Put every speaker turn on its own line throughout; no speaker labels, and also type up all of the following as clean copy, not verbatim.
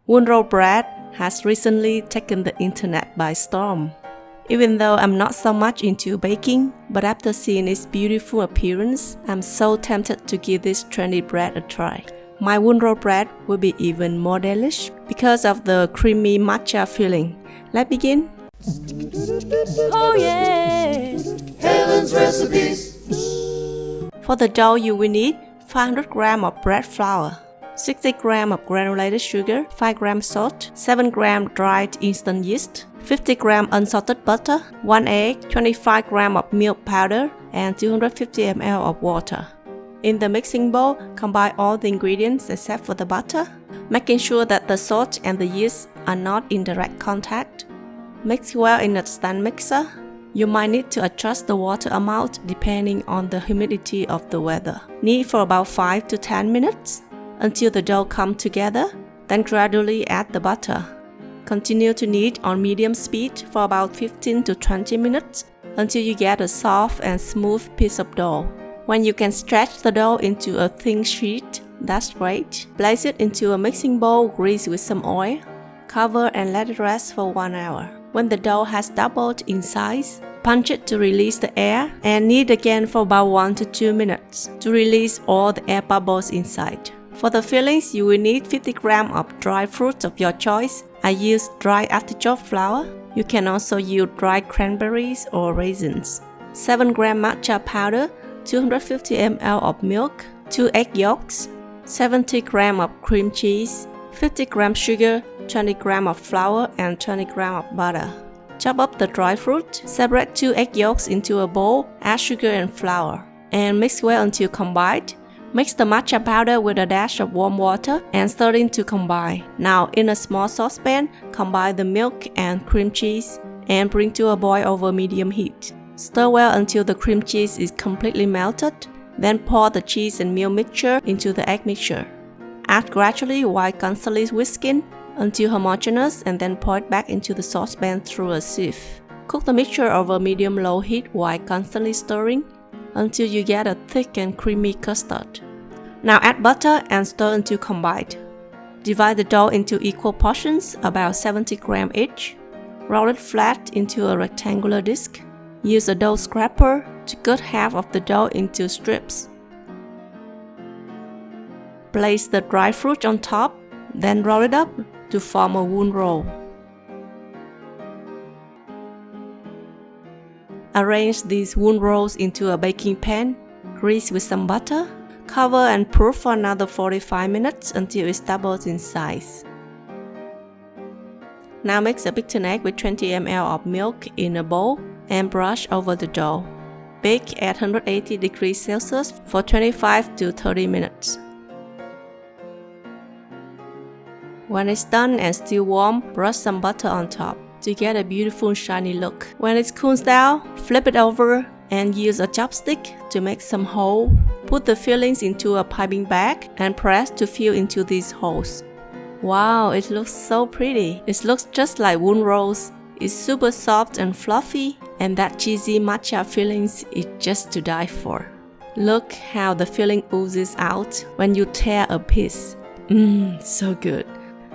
Wonro bread has recently taken the internet by storm. Even though I'm not so much into baking, but after seeing its beautiful appearance, I'm so tempted to give this trendy bread a try. My Wonro bread will be even more delish because of the creamy matcha filling. Let's begin. Oh yeah!
Helen's recipes.
For the dough you will need 500 grams of bread flour, 60 grams of granulated sugar, 5 grams salt, 7 grams dried instant yeast, 50 grams unsalted butter, 1 egg, 25 grams of milk powder, and 250 ml of water. In the mixing bowl, combine all the ingredients except for the butter, making sure that the salt and the yeast are not in direct contact. Mix well in a stand mixer. You might need to adjust the water amount depending on the humidity of the weather. Knead for about 5 to 10 minutes until the dough comes together, then gradually add the butter. Continue to knead on medium speed for about 15 to 20 minutes until you get a soft and smooth piece of dough. When you can stretch the dough into a thin sheet, that's great. Place it into a mixing bowl greased with some oil. Cover and let it rest for 1 hour. When the dough has doubled in size, punch it to release the air and knead again for about 1 to 2 minutes to release all the air bubbles inside. For the fillings, you will need 50 grams of dried fruits of your choice. I use dried artichoke flour. You can also use dried cranberries or raisins. 7 grams matcha powder, 250 ml of milk, 2 egg yolks, 70 grams of cream cheese, 50 grams sugar, 20 grams of flour, and 20 grams of butter. Chop up the dried fruit, separate 2 egg yolks into a bowl, add sugar and flour, and mix well until combined. Mix the matcha powder with a dash of warm water and stir it to combine. Now, in a small saucepan, combine the milk and cream cheese and bring to a boil over medium heat. Stir well until the cream cheese is completely melted. Then pour the cheese and milk mixture into the egg mixture. Add gradually while constantly whisking until homogeneous and then pour it back into the saucepan through a sieve. Cook the mixture over medium-low heat while constantly stirring until you get a thick and creamy custard. Now add butter and stir until combined. Divide the dough into equal portions, about 70 grams each. Roll it flat into a rectangular disc. Use a dough scraper to cut half of the dough into strips. Place the dried fruit on top, then roll it up to form a wool roll. Arrange these wool rolls into a baking pan, grease with some butter, cover and proof for another 45 minutes until it doubles in size. Now mix a beaten egg with 20 ml of milk in a bowl and brush over the dough. Bake at 180 degrees Celsius for 25 to 30 minutes. When it's done and still warm, brush some butter on top to get a beautiful shiny look. When it cools down, flip it over and use a chopstick to make some holes. Put the fillings into a piping bag and press to fill into these holes. Wow, it looks so pretty. It looks just like wool rolls. It's super soft and fluffy, and that cheesy matcha fillings is just to die for. Look how the filling oozes out when you tear a piece. So good.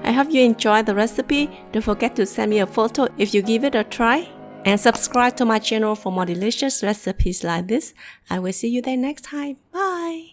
I hope you enjoyed the recipe. Don't forget to send me a photo if you give it a try. And subscribe to my channel for more delicious recipes like this. I will see you there next time. Bye!